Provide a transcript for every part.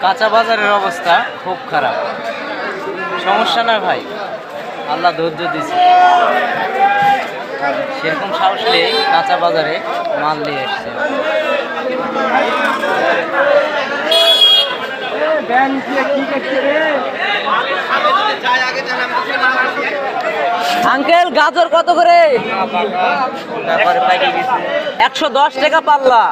কাঁচা বাজারের অবস্থা খুব খারাপ। সমস্যা না ভাই, আল্লাহ ধৈর্য দিছে। সেরকম সাহস নিয়ে কাঁচা বাজারে মাল নিয়ে এসছে। আঙ্কেল গাজর কত করে? 110 টাকা পাল্লা।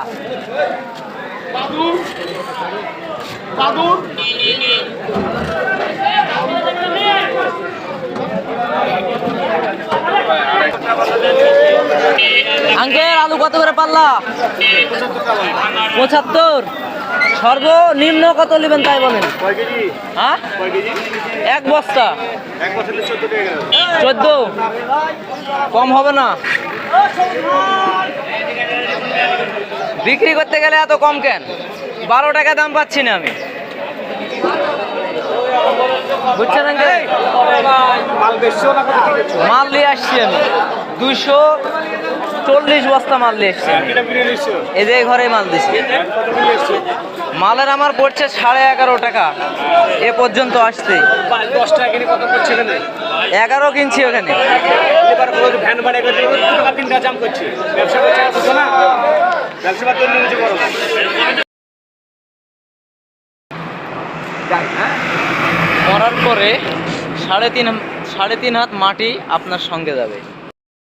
আঙ্কেল আলু কত করে পাল্লা? 75। সর্বনিম্ন কত নেবেন তাই বলেন? হ্যাঁ, এক বস্তা 14। কম হবে না? বিক্রি করতে গেলে এত কম কেন? 12 টাকা দাম পাচ্ছি না আমি, বুঝছেন আঙ্কেল? মাল নিয়ে আসছি আমি 240 বস্তা মাল নিয়ে এসছি। এই যে ঘরে মাল দিচ্ছি। মালের আমার পড়ছে 11.5 টাকা এ পর্যন্ত আসতে। 10 টাকা কিনে কত পড়ছে এখানে? 11 কিনছি ওখানে। এবার ভ্যান ভাড়া করে 2 টাকা 3 টাকা জাম করছি। ব্যবসা করছে বুঝো না, ব্যবসা বাদ দিয়ে নিচে বড় মরার পরে 3.5 হাত মাটি আপনার সঙ্গে যাবে।